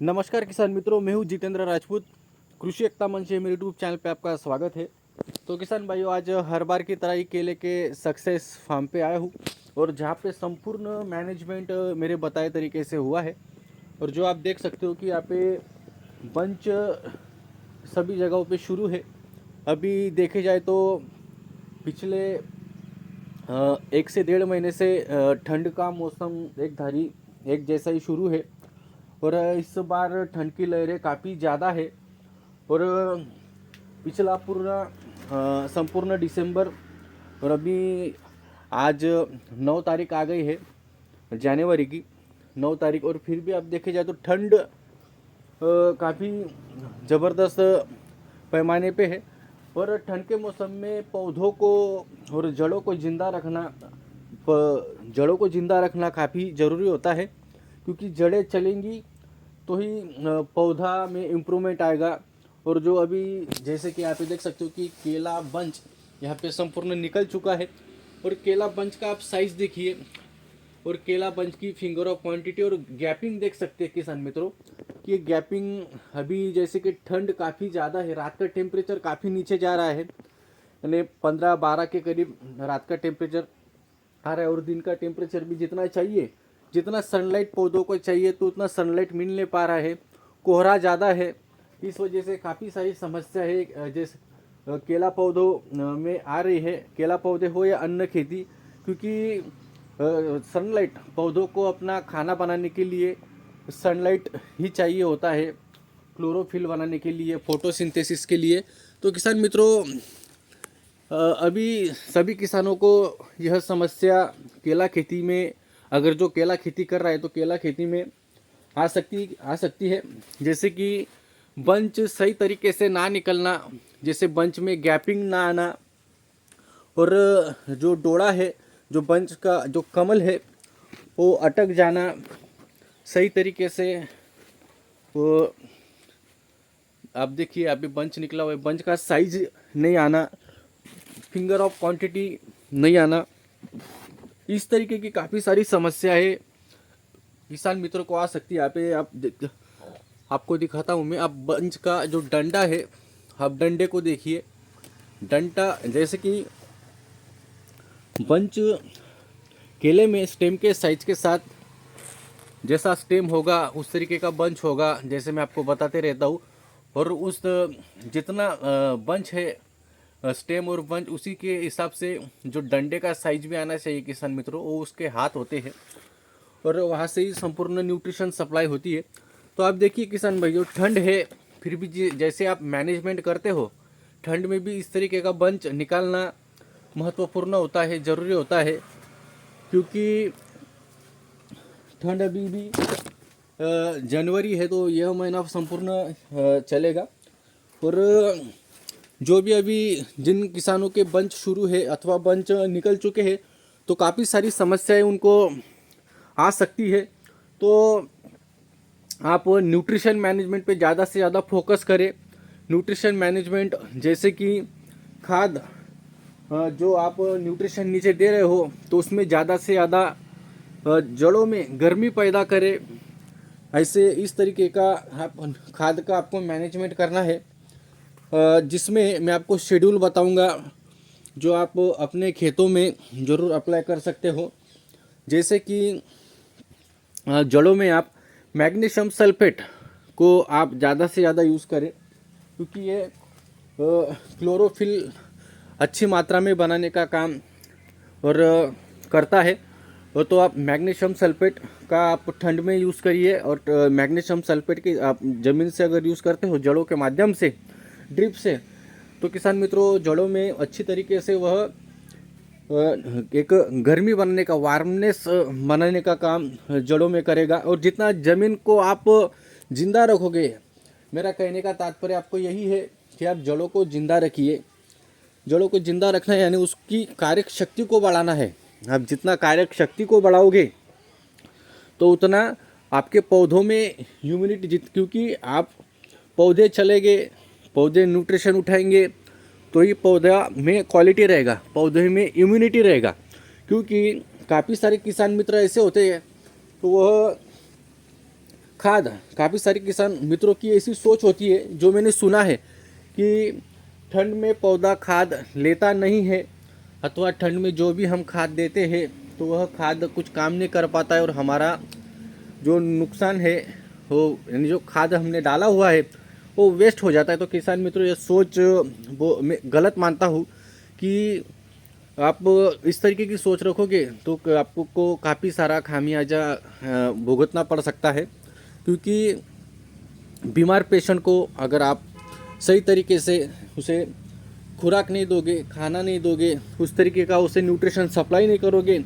नमस्कार किसान मित्रों, मैं हूं जितेंद्र राजपूत। कृषि एकता मंच है मेरे यूट्यूब चैनल पे आपका स्वागत है। तो किसान भाइयों, आज हर बार की तरह ही केले के सक्सेस फार्म पे आया हूं और जहां पे संपूर्ण मैनेजमेंट मेरे बताए तरीके से हुआ है। और जो आप देख सकते हो कि यहाँ पे बंच सभी जगहों पे शुरू है। अभी देखे जाए तो पिछले 1 से 1.5 महीने से ठंड का मौसम एक जैसा ही शुरू है। और इस बार ठंड की लहरें काफ़ी ज़्यादा है। और पिछला पूरा संपूर्ण दिसंबर और अभी आज 9 तारीख आ गई है जनवरी की 9 तारीख। और फिर भी अब देखे जाए तो ठंड काफ़ी ज़बरदस्त पैमाने पे है। और ठंड के मौसम में पौधों को और जड़ों को जिंदा रखना काफ़ी ज़रूरी होता है, क्योंकि जड़ें चलेंगी तो ही पौधा में इम्प्रूवमेंट आएगा। और जो अभी जैसे कि आप देख सकते हो कि केला बंच यहाँ पे संपूर्ण निकल चुका है। और केला बंच का आप साइज देखिए और केला बंच की फिंगर ऑफ क्वांटिटी और गैपिंग देख सकते हैं किसान मित्रों कि ये गैपिंग अभी जैसे कि ठंड काफ़ी ज़्यादा है, रात का टेम्परेचर काफ़ी नीचे जा रहा है, यानी 15-12 के करीब रात का टेम्परेचर आ रहा है। और दिन का टेम्परेचर भी जितना चाहिए, जितना सनलाइट पौधों को चाहिए तो उतना सनलाइट मिल नहीं पा रहा है। कोहरा ज़्यादा है, इस वजह से काफ़ी सारी समस्या है जैसे केला पौधों में आ रही है, केला पौधे हो या अन्य खेती। क्योंकि सनलाइट पौधों को अपना खाना बनाने के लिए सनलाइट ही चाहिए होता है, क्लोरोफिल बनाने के लिए, फोटोसिंथेसिस के लिए। तो किसान मित्रों, अभी सभी किसानों को यह समस्या केला खेती में, अगर जो केला खेती कर रहा है तो केला खेती में आ सकती है। जैसे कि बंच सही तरीके से ना निकलना, जैसे बंच में गैपिंग ना आना, और जो डोड़ा है, जो बंच का जो कमल है वो अटक जाना सही तरीके से। वो आप देखिए अभी बंच निकला हुआ है, बंच का साइज नहीं आना, फिंगर ऑफ क्वांटिटी नहीं आना, इस तरीके की काफ़ी सारी समस्याएं किसान मित्रों को आ सकती है। यहाँ पे आपको दिखाता हूँ मैं। आप बंच का जो डंडा है, आप डंडे को देखिए। डंडा जैसे कि बंच केले में स्टेम के साइज के साथ जैसा स्टेम होगा उस तरीके का बंच होगा, जैसे मैं आपको बताते रहता हूँ। और उस जितना बंच है, स्टेम और बंच, उसी के हिसाब से जो डंडे का साइज भी आना चाहिए किसान मित्रों, वो उसके हाथ होते हैं और वहाँ से ही संपूर्ण न्यूट्रिशन सप्लाई होती है। तो आप देखिए किसान भाइयों, ठंड है फिर भी जैसे आप मैनेजमेंट करते हो, ठंड में भी इस तरीके का बंच निकालना महत्वपूर्ण होता है, ज़रूरी होता है। क्योंकि ठंड अभी भी जनवरी है तो यह महीना संपूर्ण चलेगा। और जो भी अभी जिन किसानों के बंच शुरू है अथवा बंच निकल चुके हैं, तो काफ़ी सारी समस्याएं उनको आ सकती है। तो आप न्यूट्रिशन मैनेजमेंट पे ज़्यादा से ज़्यादा फोकस करें। न्यूट्रिशन मैनेजमेंट जैसे कि खाद, जो आप न्यूट्रिशन नीचे दे रहे हो तो उसमें ज़्यादा से ज़्यादा जड़ों में गर्मी पैदा करे, ऐसे इस तरीके का आप खाद का आपको मैनेजमेंट करना है। जिसमें मैं आपको शेड्यूल बताऊंगा जो आप अपने खेतों में ज़रूर अप्लाई कर सकते हो। जैसे कि जड़ों में आप मैग्नीशियम सल्फेट को आप ज़्यादा से ज़्यादा यूज़ करें, क्योंकि ये क्लोरोफिल अच्छी मात्रा में बनाने का काम और करता है। और तो आप मैग्नीशियम सल्फेट का आप ठंड में यूज़ करिए। और मैग्नीशियम सल्फेट की आप ज़मीन से अगर यूज़ करते हो जड़ों के माध्यम से, ड्रिप से, तो किसान मित्रों जड़ों में अच्छी तरीके से वह एक गर्मी बनाने का, वार्मनेस बनाने का काम जड़ों में करेगा। और जितना ज़मीन को आप जिंदा रखोगे, मेरा कहने का तात्पर्य आपको यही है कि आप जड़ों को जिंदा रखिए। जड़ों को जिंदा रखना है यानी उसकी कार्यक शक्ति को बढ़ाना है। आप जितना कार्यक शक्ति को बढ़ाओगे तो उतना आपके पौधों में ह्यूमिडिटी, क्योंकि आप पौधे चलेंगे, पौधे न्यूट्रिशन उठाएंगे तो ही पौधा में क्वालिटी रहेगा, पौधे में इम्यूनिटी रहेगा। क्योंकि काफ़ी सारे किसान मित्र ऐसे होते हैं तो वह खाद, काफ़ी सारे किसान मित्रों की ऐसी सोच होती है जो मैंने सुना है कि ठंड में पौधा खाद लेता नहीं है, अथवा ठंड में जो भी हम खाद देते हैं तो वह खाद कुछ काम नहीं कर पाता है और हमारा जो नुकसान है वो, यानी जो खाद हमने डाला हुआ है वो वेस्ट हो जाता है। तो किसान मित्रों ये सोच वो मैं गलत मानता हूँ कि आप इस तरीके की सोच रखोगे तो आपको काफ़ी सारा खामियाजा भुगतना पड़ सकता है। क्योंकि बीमार पेशेंट को अगर आप सही तरीके से उसे खुराक नहीं दोगे, खाना नहीं दोगे, उस तरीके का उसे न्यूट्रिशन सप्लाई नहीं करोगे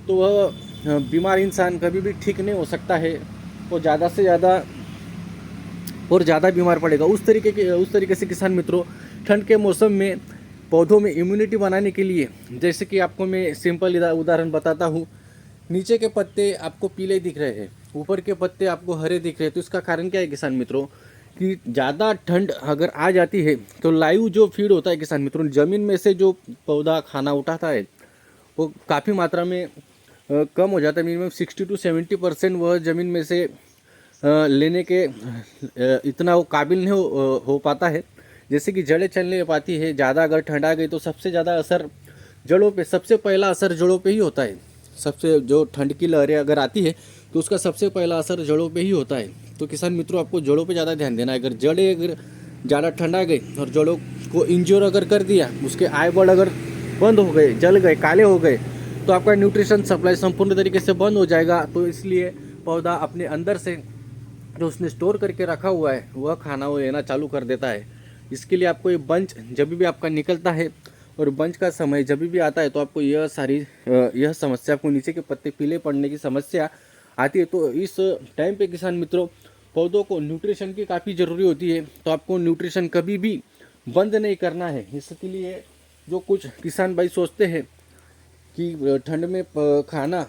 तो वह बीमार इंसान कभी भी ठीक नहीं हो सकता है। वो ज़्यादा से ज़्यादा और ज़्यादा बीमार पड़ेगा। उस तरीके से किसान मित्रों ठंड के मौसम में पौधों में इम्यूनिटी बनाने के लिए, जैसे कि आपको मैं सिंपल उदाहरण बताता हूँ, नीचे के पत्ते आपको पीले दिख रहे हैं, ऊपर के पत्ते आपको हरे दिख रहे हैं, तो इसका कारण क्या है किसान मित्रों कि ज़्यादा ठंड अगर आ जाती है तो लाइव जो फीड होता है किसान मित्रों, ज़मीन में से जो पौधा खाना उठाता है वो काफ़ी मात्रा में कम हो जाता है। मिनिमम 60 to 70% वह ज़मीन में से लेने के इतना वो काबिल नहीं हो पाता है। जैसे कि जड़ें चल नहीं पाती है, ज़्यादा अगर ठंड आ गई तो सबसे ज़्यादा असर जड़ों पे, सबसे पहला असर जड़ों पे ही होता है। सबसे जो ठंड की लहरें अगर आती है तो उसका सबसे पहला असर जड़ों पे ही होता है। तो किसान मित्रों आपको जड़ों पे ज़्यादा ध्यान देना है। अगर जड़ें अगर ज़्यादा ठंड आ गई और जड़ों को इंज्योर अगर कर दिया, उसके आई बर्ड अगर बंद हो गए, जल गए, काले हो गए, तो आपका न्यूट्रिशन सप्लाई संपूर्ण तरीके से बंद हो जाएगा। तो इसलिए पौधा अपने अंदर से जो उसने स्टोर करके रखा हुआ है वह खाना वो लेना चालू कर देता है। इसके लिए आपको ये बंच जब भी आपका निकलता है और बंच का समय जब भी आता है तो आपको यह समस्या, आपको नीचे के पत्ते पीले पड़ने की समस्या आती है। तो इस टाइम पे किसान मित्रों पौधों को न्यूट्रिशन की काफ़ी ज़रूरी होती है। तो आपको न्यूट्रिशन कभी भी बंद नहीं करना है। इसके लिए जो कुछ किसान भाई सोचते हैं कि ठंड में खाना,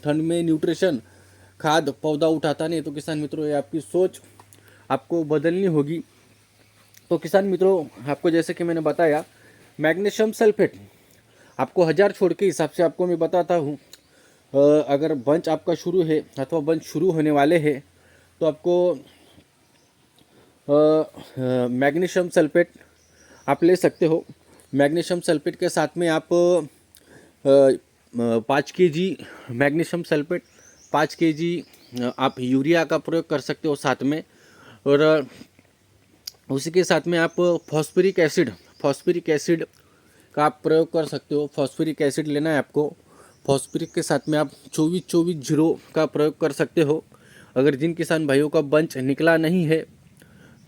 ठंड में न्यूट्रिशन, खाद पौधा उठाता नहीं, तो किसान मित्रों ये आपकी सोच आपको बदलनी होगी। तो किसान मित्रों आपको जैसे कि मैंने बताया, मैग्नीशियम सल्फेट आपको 1000 छोड़ के हिसाब से आपको मैं बताता हूँ। अगर बंच आपका शुरू है अथवा बंच शुरू होने वाले हैं तो आपको मैग्नीशियम सल्फेट आप ले सकते हो। मैग्नीशियम सल्फेट के साथ में आप 5 kg मैग्नीशियम सल्फेट, 5 kg आप यूरिया का प्रयोग कर सकते हो साथ में। और उसी के साथ में आप फॉस्फोरिक एसिड का आप प्रयोग कर सकते हो। फॉस्फोरिक एसिड लेना है आपको। फॉस्फोरिक के साथ में आप 24-24-0 का प्रयोग कर सकते हो। अगर जिन किसान भाइयों का बंच निकला नहीं है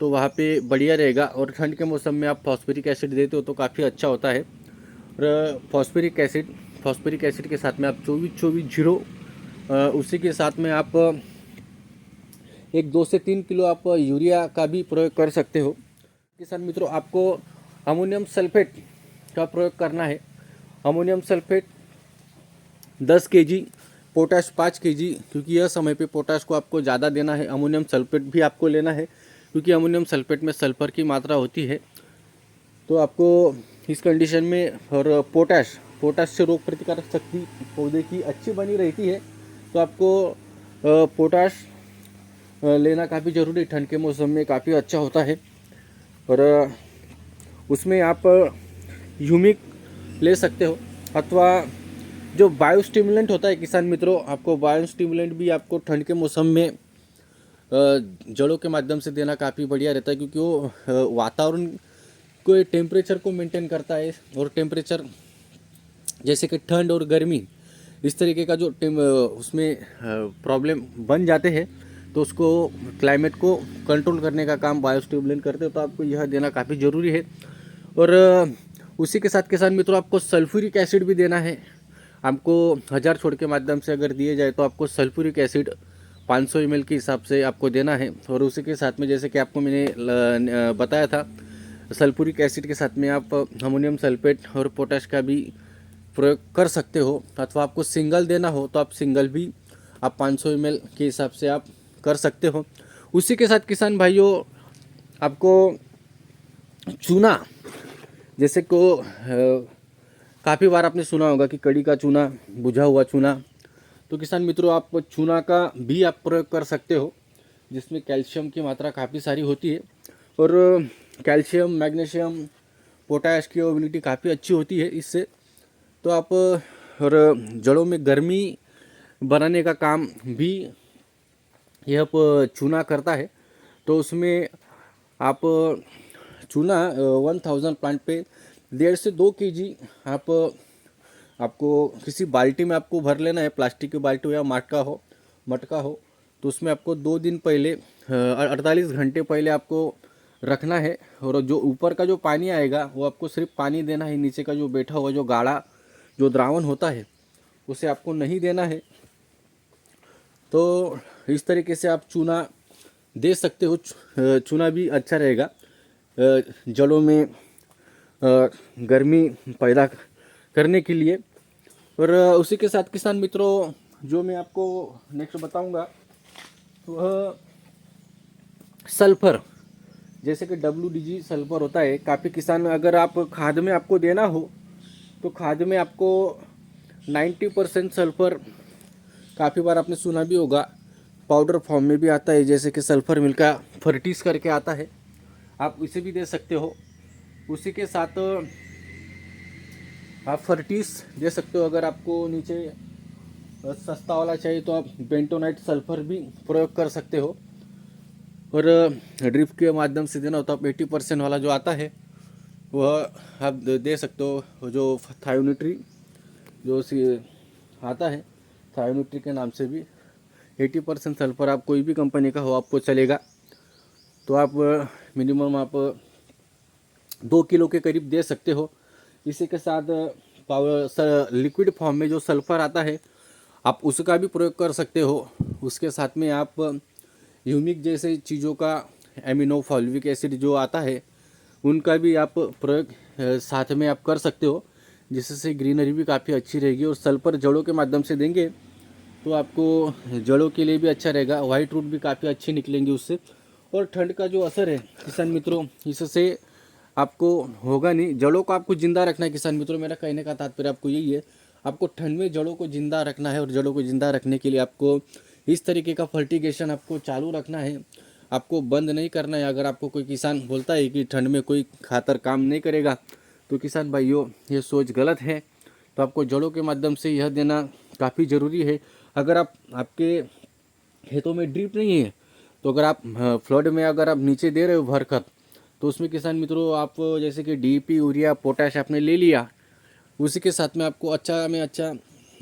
तो वहाँ पे बढ़िया रहेगा। और ठंड के मौसम में आप फॉस्फोरिक एसिड देते हो तो काफ़ी अच्छा होता है। और फॉस्फोरिक एसिड के साथ में आप 24-24-0, उसी के साथ में आप एक 2 से 3 किलो आप यूरिया का भी प्रयोग कर सकते हो। किसान मित्रों आपको अमोनियम सल्फेट का प्रयोग करना है। Ammonium sulphate 10 kg, potash 5 kg, क्योंकि यह समय पे पोटाश को आपको ज़्यादा देना है। अमोनियम सल्फेट भी आपको लेना है क्योंकि अमोनियम सल्फेट में सल्फर की मात्रा होती है। तो आपको इस कंडीशन में, और पोटाश से रोग प्रतिकारक शक्ति पौधे की अच्छी बनी रहती है। तो आपको पोटाश लेना काफ़ी ज़रूरी, ठंड के मौसम में काफ़ी अच्छा होता है। और उसमें आप ह्यूमिक ले सकते हो, अथवा जो बायोस्टिमुलेंट होता है किसान मित्रों, आपको बायोस्टिमुलेंट भी आपको ठंड के मौसम में जड़ों के माध्यम से देना काफ़ी बढ़िया रहता है। क्योंकि वो वातावरण को, टेम्परेचर को मेंटेन करता है। और टेम्परेचर जैसे कि ठंड और गर्मी, इस तरीके का जो उसमें प्रॉब्लम बन जाते हैं तो उसको, क्लाइमेट को कंट्रोल करने का काम बायोस्टिमुलेंट करते हो। तो आपको यह देना काफ़ी ज़रूरी है। और उसी के साथ किसान मित्रों आपको सल्फ्यूरिक एसिड भी देना है। आपको 1000 छोड़ के माध्यम से अगर दिए जाए तो आपको सल्फ्यूरिक एसिड 500 ml के हिसाब से आपको देना है। और उसी के साथ में जैसे कि आपको मैंने बताया था, सल्फ्यूरिक एसिड के साथ में आप अमोनियम सल्फेट और पोटाश का भी प्रयोग कर सकते हो। अथवा आपको सिंगल देना हो तो आप सिंगल भी आप 500 ml के हिसाब से आप कर सकते हो। उसी के साथ किसान भाइयों आपको चूना, जैसे को काफ़ी बार आपने सुना होगा कि कड़ी का चूना, बुझा हुआ चूना, तो किसान मित्रों आप चूना का भी आप प्रयोग कर सकते हो। जिसमें कैल्शियम की मात्रा काफ़ी सारी होती है और कैल्शियम मैग्नीशियम पोटाश की एबिलिटी काफ़ी अच्छी होती है इससे। तो आप और जड़ों में गर्मी बनाने का काम भी यह चूना करता है। तो उसमें आप चूना 1000 प्लांट पे 1.5 से 2 kg आप आपको किसी बाल्टी में आपको भर लेना है, प्लास्टिक की बाल्टी हो या मटका हो। तो उसमें आपको 2 दिन पहले 48 घंटे पहले आपको रखना है और जो ऊपर का जो पानी आएगा वो आपको सिर्फ पानी देना है, नीचे का जो बैठा हुआ जो गाढ़ा जो द्रावण होता है उसे आपको नहीं देना है। तो इस तरीके से आप चूना दे सकते हो। चूना भी अच्छा रहेगा जड़ों में गर्मी पैदा करने के लिए। और उसी के साथ किसान मित्रों जो मैं आपको नेक्स्ट बताऊंगा वह सल्फर, जैसे कि WDG सल्फर होता है। काफ़ी किसान अगर आप खाद में आपको देना हो तो खाद में आपको 90% सल्फर, काफ़ी बार आपने सुना भी होगा, पाउडर फॉर्म में भी आता है, जैसे कि सल्फर मिल्का फर्टिस करके आता है, आप इसे भी दे सकते हो। उसी के साथ आप फर्टिस दे सकते हो। अगर आपको नीचे सस्ता वाला चाहिए तो आप बेंटोनाइट सल्फर भी प्रयोग कर सकते हो। और ड्रिप के माध्यम से देना हो तो आप 80% वाला जो आता है वह आप दे सकते हो। जो थायोन्यूट्री जो आता है, थायोन्यूट्री के नाम से भी 80% सल्फर आप कोई भी कंपनी का हो आपको चलेगा। तो आप मिनिमम आप 2 किलो के करीब दे सकते हो। इसी के साथ लिक्विड फॉर्म में जो सल्फर आता है आप उसका भी प्रयोग कर सकते हो। उसके साथ में आप ह्यूमिक जैसे चीज़ों का, एमिनो फॉल्विक एसिड जो आता है उनका भी आप प्रयोग साथ में आप कर सकते हो, जिससे ग्रीनरी भी काफ़ी अच्छी रहेगी। और सल्फर जड़ों के माध्यम से देंगे तो आपको जड़ों के लिए भी अच्छा रहेगा, वाइट रूट भी काफ़ी अच्छी निकलेंगी उससे। और ठंड का जो असर है किसान मित्रों, इससे आपको होगा नहीं। जड़ों को आपको ज़िंदा रखना है किसान मित्रों, मेरा कहने का तात्पर्य आपको यही है, आपको ठंड में जड़ों को ज़िंदा रखना है। और जड़ों को ज़िंदा रखने के लिए आपको इस तरीके का फर्टिगेशन आपको चालू रखना है, आपको बंद नहीं करना है। अगर आपको कोई किसान बोलता है कि ठंड में कोई खातर काम नहीं करेगा तो किसान भाइयों ये सोच गलत है। तो आपको जड़ों के माध्यम से यह देना काफ़ी ज़रूरी है। अगर आपके खेतों में ड्रिप नहीं है तो अगर आप फ्लड में अगर आप नीचे दे रहे हो भर खत, तो उसमें किसान मित्रों आप जैसे कि DAP यूरिया पोटाश आपने ले लिया, उसी के साथ में आपको अच्छा में अच्छा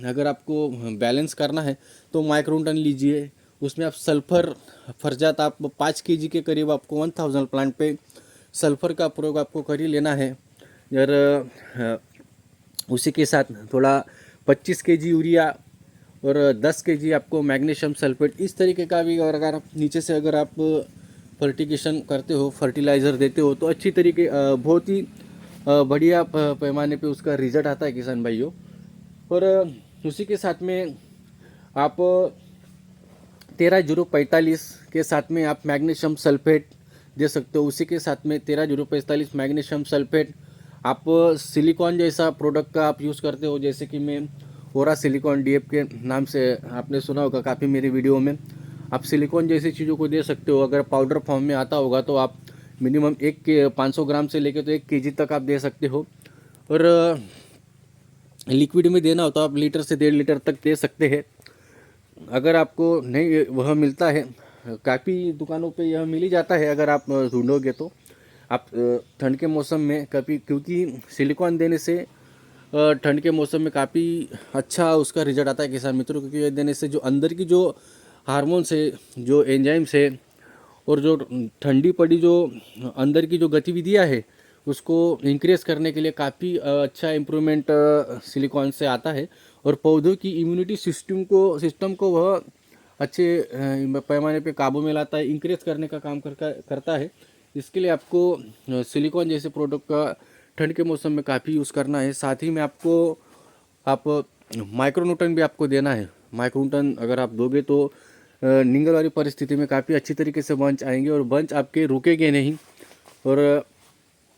अगर आपको बैलेंस करना है तो माइक्रोटन लीजिए। उसमें आप सल्फर फर्जात आप 5 kg के करीब आपको 1000 प्लांट पे सल्फर का प्रयोग आपको कर ही लेना है। और उसी के साथ थोड़ा 25 kg यूरिया और 10 kg आपको मैग्नीशियम सल्फेट, इस तरीके का भी अगर आप नीचे से अगर आप फर्टिगेशन करते हो, फर्टिलाइज़र देते हो तो अच्छी तरीके बहुत ही बढ़िया पैमाने पे उसका रिजल्ट आता है किसान भाइयों। और उसी के साथ में आप 13-045 के साथ में आप मैग्नीशियम सल्फेट दे सकते हो। उसी के साथ में 13-045 मैग्नीशियम सल्फेट आप सिलिकॉन जैसा प्रोडक्ट का आप यूज़ करते हो, जैसे कि मैं ओरा सिलिकॉन DF के नाम से आपने सुना होगा काफ़ी मेरी वीडियो में, आप सिलिकॉन जैसी चीज़ों को दे सकते हो। अगर पाउडर फॉर्म में आता होगा तो आप मिनिमम 500 ग्राम से लेके तो 1 kg तक आप दे सकते हो। और लिक्विड में देना हो तो आप लीटर से 1.5 लीटर तक दे सकते हैं। अगर आपको नहीं वह मिलता है, काफ़ी दुकानों पे यह मिल ही जाता है, अगर आप ढूंढोगे तो आप ठंड के मौसम में कभी, क्योंकि सिलिकॉन देने से ठंड के मौसम में काफ़ी अच्छा उसका रिजल्ट आता है किसान मित्रों, क्योंकि ये देने से जो अंदर की जो हार्मोन्स है, जो एंजाइम्स है और जो ठंडी पड़ी जो अंदर की जो गतिविधियाँ है उसको इंक्रीज करने के लिए काफ़ी अच्छा इम्प्रूवमेंट सिलिकॉन से आता है। और पौधों की इम्यूनिटी सिस्टम को वह अच्छे पैमाने पे काबू में लाता है, इंक्रीज करने का काम करता है। इसके लिए आपको सिलिकॉन जैसे प्रोडक्ट का ठंड के मौसम में काफ़ी यूज़ करना है। साथ ही में आप माइक्रोन्यूटन भी आपको देना है। माइक्रोन्यूटन अगर आप दोगे तो निंगल वाली परिस्थिति में काफ़ी अच्छी तरीके से बंच आएंगे और बंच आपके रुकेंगे नहीं। और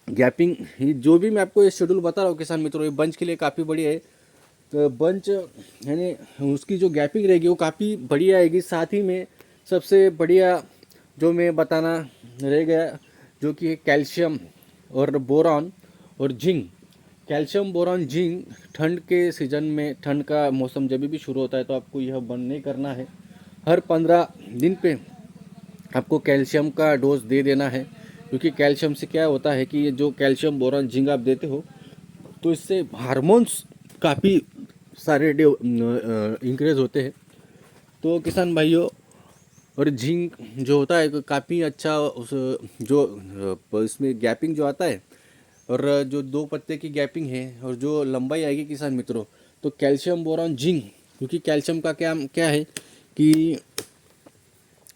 गैपिंग, जो भी मैं आपको ये शेड्यूल बता रहा हूँ किसान मित्रों, ये बंच के लिए काफ़ी बढ़िया है। तो बंच यानी उसकी जो गैपिंग रहेगी वो काफ़ी बढ़िया आएगी। साथ ही में सबसे बढ़िया जो मैं बताना रह गया, जो कि है कैल्शियम और बोरॉन और जिंक। कैल्शियम, बोरॉन, जिंक ठंड के सीज़न में, ठंड का मौसम जब भी शुरू होता है तो आपको यह बंद नहीं करना है। हर 15 दिन पे आपको कैल्शियम का डोज दे देना है, क्योंकि कैल्शियम से क्या होता है कि ये जो कैल्शियम, बोरॉन, जिंक आप देते हो तो इससे हार्मोन्स काफ़ी सारे इंक्रीज होते हैं। तो किसान भाइयों, और जिंक जो होता है काफ़ी अच्छा, उस जो इसमें गैपिंग जो आता है, और जो 2 पत्ते की गैपिंग है और जो लंबाई आएगी किसान मित्रों, तो कैल्शियम, बोरॉन, जिंक, क्योंकि कैल्शियम का क्या क्या है कि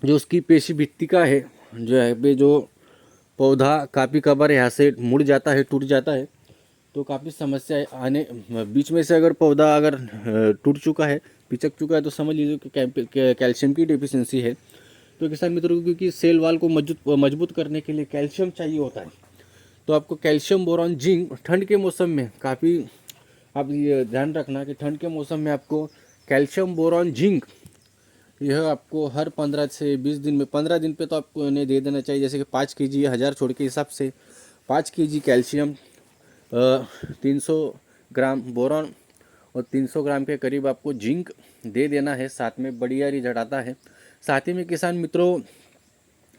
जो उसकी पेशी भित्तिका है, जो है पे जो पौधा काफ़ी कबार यहाँ से मुड़ जाता है, टूट जाता है, तो काफ़ी समस्या आने बीच में से अगर पौधा अगर टूट चुका है, पिचक चुका है, तो समझ लीजिए कि कैल्शियम की डिफिशियंसी है। तो किसान मित्रों, क्योंकि सेल वाल को मजबूत करने के लिए कैल्शियम चाहिए होता है, तो आपको कैल्शियम, बोरॉन, जिंक ठंड के मौसम में काफ़ी, आप ये ध्यान रखना कि ठंड के मौसम में आपको कैल्शियम, बोरॉन, जिंक यह आपको हर 15 से 20 दिन में, 15 दिन पे तो आपको इन्हें दे देना चाहिए। जैसे कि 5 kg 1000 छोड़ के हिसाब से 5 kg कैल्शियम, 300 ग्राम बोरॉन और 300 ग्राम के करीब आपको जिंक दे देना है। साथ में बढ़िया रिजल्ट आता है। साथ ही में किसान मित्रों,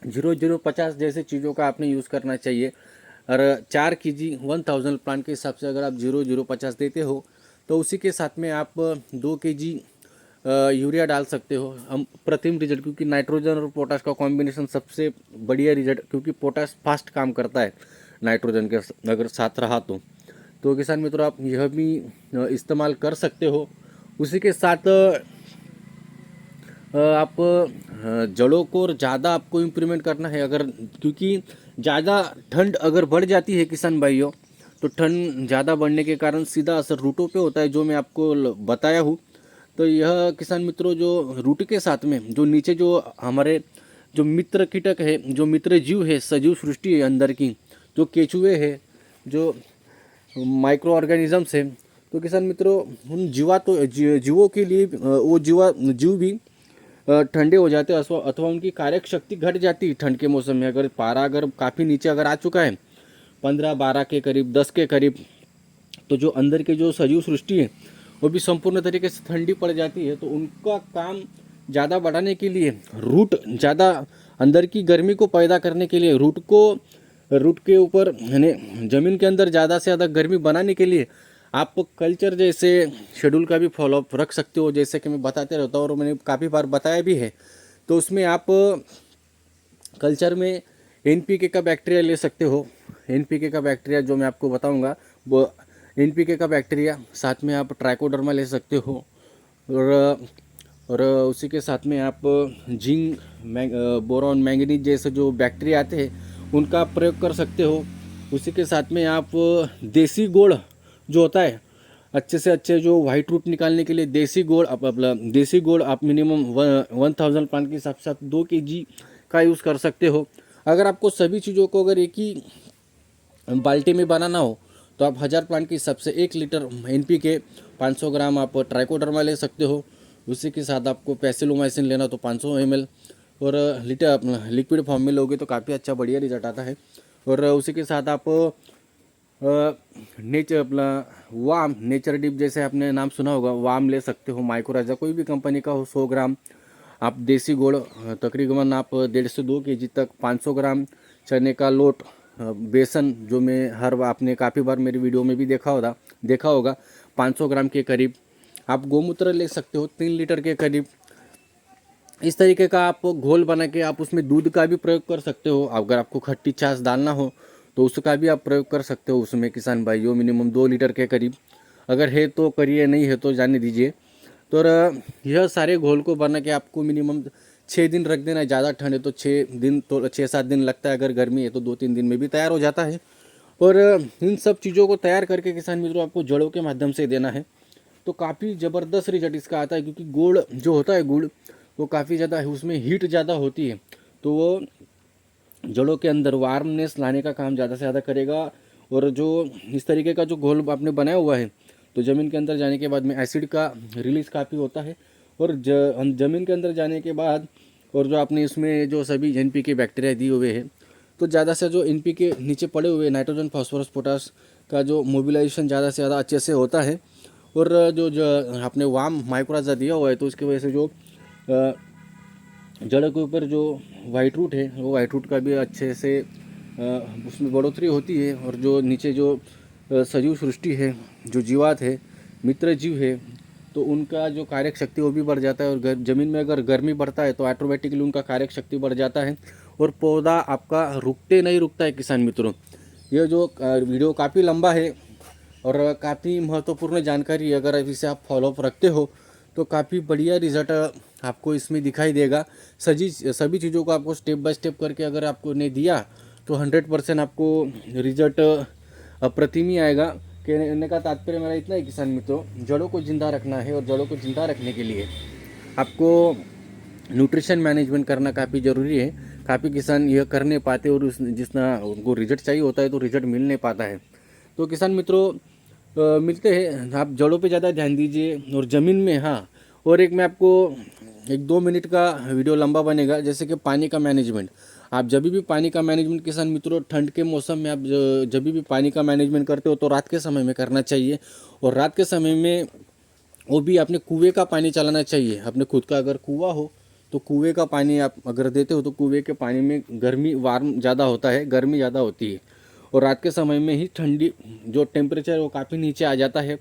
0050 जैसे चीज़ों का आपने यूज़ करना चाहिए। और 4 kg 1000 प्लांट के हिसाब से अगर आप 0050 देते हो तो उसी के साथ में आप 2 kg यूरिया डाल सकते हो। हम प्रतिम रिजल्ट, क्योंकि नाइट्रोजन और पोटाश का कॉम्बिनेशन सबसे बढ़िया रिजल्ट, क्योंकि पोटाश फास्ट काम करता है नाइट्रोजन के अगर साथ रहा तो किसान मित्रों आप यह भी इस्तेमाल कर सकते हो। उसी के साथ आप जड़ों को ज़्यादा आपको इम्प्रूवमेंट करना है, अगर क्योंकि ज़्यादा ठंड अगर बढ़ जाती है किसान भाइयों, तो ठंड ज़्यादा बढ़ने के कारण सीधा असर रूटों पे होता है, जो मैं आपको बताया हूँ। तो यह किसान मित्रों, जो रूट के साथ में जो नीचे जो हमारे जो मित्र कीटक है, जो मित्र जीव है, सजीव सृष्टि है अंदर की, जो केचुए है, जो माइक्रो ऑर्गेनिजम्स है, तो किसान मित्रों उन जीवों के लिए वो जीव भी ठंडे हो जाते हैं, अथवा उनकी कार्यक शक्ति घट जाती है ठंड के मौसम में। अगर पारा अगर काफ़ी नीचे अगर आ चुका है, 15-12 के करीब, 10 के करीब, तो जो अंदर के जो सजीव सृष्टि है वो भी संपूर्ण तरीके से ठंडी पड़ जाती है। तो उनका काम ज़्यादा बढ़ाने के लिए, रूट ज़्यादा अंदर की गर्मी को पैदा करने के लिए, रूट के ऊपर यानी ज़मीन के अंदर ज़्यादा से ज़्यादा गर्मी बनाने के लिए आप कल्चर जैसे शेड्यूल का भी फॉलोअप रख सकते हो, जैसे कि मैं बताते रहता हूँ और मैंने काफ़ी बार बताया भी है। तो उसमें आप कल्चर में एनपीके का बैक्टीरिया ले सकते हो। एनपीके का बैक्टीरिया जो मैं आपको बताऊंगा, वो एनपीके का बैक्टीरिया, साथ में आप ट्राइकोडर्मा ले सकते हो, और उसी के साथ में आप जिंक, बोरॉन, मैंगनीज जैसे जो बैक्टीरिया आते हैं उनका आप प्रयोग कर सकते हो। उसी के साथ में आप देसी गुड़ जो होता है, अच्छे से अच्छे जो वाइट रूट निकालने के लिए देसी गुड़ आप मिनिमम 1000 प्लांट के हिसाब से आप 2 kg का यूज़ कर सकते हो। अगर आपको सभी चीज़ों को अगर एक ही बाल्टी में बनाना हो तो आप 1000 प्लांट के हिसाब से 1 लीटर एनपीके, 500 ग्राम आप ट्राइकोडर्मा ले सकते हो। उसी के साथ आपको पैसिलोमाइसिन लेना तो 500 ml, और लिक्विड फॉर्म में लोगे तो काफ़ी अच्छा बढ़िया रिजल्ट आता है। और उसी के साथ आप वाम, नेचर डिप जैसे आपने नाम सुना होगा, वाम ले सकते हो, माइक्रोराजा कोई भी कंपनी का हो, 100 ग्राम। आप देसी गुड़ तकरीबन आप 1.5 से 2 kg तक, 500 ग्राम चने का लोट, बेसन जो मैं आपने काफ़ी बार मेरी वीडियो में भी देखा होगा 500 ग्राम के करीब। आप गोमूत्र ले सकते हो 3 लीटर के करीब। इस तरीके का आप घोल बना के आप उसमें दूध का भी प्रयोग कर सकते हो। अगर आपको खट्टी छाछ डालना हो तो उसका भी आप प्रयोग कर सकते हो उसमें किसान भाइयों, मिनिमम 2 लीटर के करीब। अगर है तो करिए, नहीं है तो जाने दीजिए। तो यह सारे घोल को बना के आपको मिनिमम 6 दिन रख देना है। ज़्यादा ठंड है तो 6-7 दिन लगता है, अगर गर्मी है तो 2-3 दिन में भी तैयार हो जाता है। और इन सब चीज़ों को तैयार करके किसान मित्रों आपको जड़ों के माध्यम से देना है, तो काफ़ी ज़बरदस्त रिजल्ट इसका आता है। क्योंकि गुड़ जो होता है, गुड़ वो काफ़ी ज़्यादा है, उसमें हीट ज़्यादा होती है, तो वो जड़ों के अंदर वार्मनेस लाने का काम ज़्यादा से ज़्यादा करेगा। और जो इस तरीके का जो घोल आपने बनाया हुआ है, तो ज़मीन के अंदर जाने के बाद में एसिड का रिलीज़ काफ़ी होता है, और ज़मीन के अंदर जाने के बाद और जो आपने इसमें जो सभी NPK बैक्टीरिया दिए हुए हैं, तो ज़्यादा से जो NPK नीचे पड़े हुए नाइट्रोजन फास्फोरस पोटास का जो मोबिलाइजेशन ज़्यादा से ज़्यादा अच्छे से होता है। और जो आपने वाम माइक्रोजा दिया हुआ है, तो उसकी वजह से जो जड़ के ऊपर जो वाइट रूट है, वो वाइट रूट का भी अच्छे से उसमें बढ़ोतरी होती है। और जो नीचे जो सजीव सृष्टि है, जो जीवात है, मित्र जीव है, तो उनका जो कार्यक शक्ति वो भी बढ़ जाता है। और ज़मीन में अगर गर्मी बढ़ता है तो ऑटोमेटिकली उनका कार्यक शक्ति बढ़ जाता है और पौधा आपका नहीं रुकता है। किसान मित्रों, ये जो वीडियो काफ़ी लंबा है और काफ़ी महत्वपूर्ण जानकारी, अगर इसे आप फॉलोअप रखते हो तो काफ़ी बढ़िया रिजल्ट आपको इसमें दिखाई देगा। सभी चीज़ों को आपको स्टेप बाय स्टेप करके अगर आपको ने दिया तो 100% आपको रिजल्ट अप्रतिम ही आएगा। कहने का तात्पर्य मेरा इतना है किसान मित्रों, जड़ों को ज़िंदा रखना है और जड़ों को ज़िंदा रखने के लिए आपको न्यूट्रिशन मैनेजमेंट करना काफ़ी ज़रूरी है। काफ़ी किसान यह कर नहीं पाते और जितना उनको रिजल्ट चाहिए होता है तो रिजल्ट मिल नहीं पाता है। तो किसान मित्रों, मिलते हैं। आप जड़ों पे ज़्यादा ध्यान दीजिए और ज़मीन में, हाँ, और एक मैं आपको 1-2 मिनट का वीडियो लंबा बनेगा, जैसे कि पानी का मैनेजमेंट। आप जब भी पानी का मैनेजमेंट किसान मित्रों, ठंड के मौसम में आप जब भी पानी का मैनेजमेंट करते हो तो रात के समय में करना चाहिए। और रात के समय में वो भी अपने कुएँ का पानी चलाना चाहिए। अपने खुद का अगर कुआँ हो तो कुएँ का पानी आप अगर देते हो तो कुएँ के पानी में वार्म ज़्यादा होता है, गर्मी ज़्यादा होती है। और रात के समय में ही ठंडी जो टेम्परेचर वो काफ़ी नीचे आ जाता है,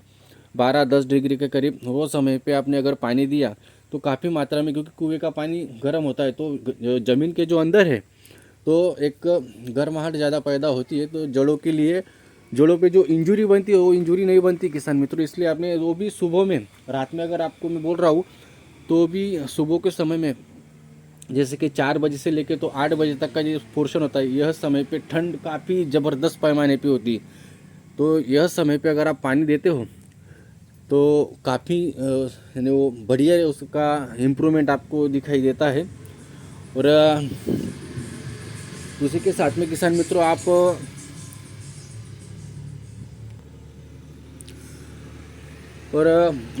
12-10 डिग्री के करीब। वो समय पे आपने अगर पानी दिया तो काफ़ी मात्रा में, क्योंकि कुएँ का पानी गर्म होता है तो ज़मीन के जो अंदर है तो एक गर्माहट ज़्यादा पैदा होती है। तो जड़ों पे जो इंजरी बनती है वो इंजरी नहीं बनती किसान मित्रों। इसलिए आपने वो भी सुबह में, रात में अगर आपको मैं बोल रहा हूँ तो भी सुबह के समय में, जैसे कि 4 बजे से लेकर तो 8 बजे तक का जो पोर्शन होता है, यह समय पे ठंड काफ़ी ज़बरदस्त पैमाने पे होती है। तो यह समय पे अगर आप पानी देते हो तो काफ़ी यानी वो बढ़िया उसका इम्प्रूवमेंट आपको दिखाई देता है। और उसी के साथ में किसान मित्रों आप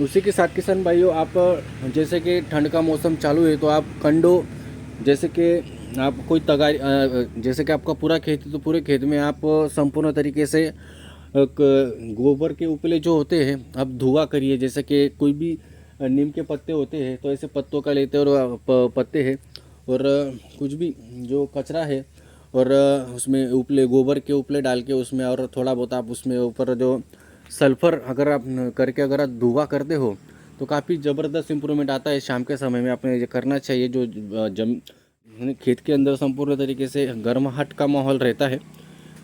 उसी के साथ किसान भाइयों, आप जैसे कि ठंड का मौसम चालू है तो आप कंडो, जैसे कि आप कोई तगारी, जैसे कि आपका पूरा खेत है तो पूरे खेत में आप संपूर्ण तरीके से गोबर के उपले जो होते हैं आप धुआं करिए। जैसे कि कोई भी नीम के पत्ते होते हैं तो ऐसे पत्तों का लेते हैं और पत्ते हैं और कुछ भी जो कचरा है और उसमें उपले, गोबर के उपले डाल के उसमें, और थोड़ा बहुत आप उसमें ऊपर जो सल्फ़र अगर आप करके अगर आप धुआं करते हो तो काफ़ी ज़बरदस्त इम्प्रूवमेंट आता है। शाम के समय में आपने ये करना चाहिए। जो खेत के अंदर संपूर्ण तरीके से गर्माहट का माहौल रहता है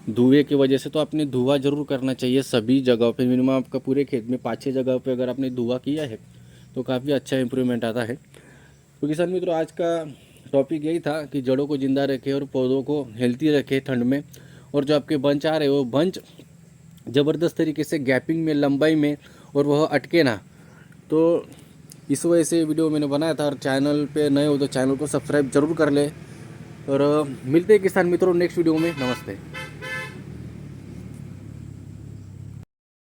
धुएं की वजह से, तो आपने धुआं जरूर करना चाहिए सभी जगहों पे। मिनिमम आपका पूरे खेत में 5-6 जगह पे अगर आपने धुआं किया है तो काफ़ी अच्छा इम्प्रूवमेंट आता है। तो किसान मित्रों, आज का टॉपिक यही था कि जड़ों को ज़िंदा रखें और पौधों को हेल्थी रखें ठंड में। और जो आपके बंच आ रहे हैं वो बंच ज़बरदस्त तरीके से गैपिंग में, लंबाई में, और वह अटके ना। तो इस वजह से वीडियो मैंने बनाया था। और चैनल पे नए हो तो चैनल को सब्सक्राइब जरूर कर ले। और मिलते हैं किसान मित्रों नेक्स्ट वीडियो में। नमस्ते।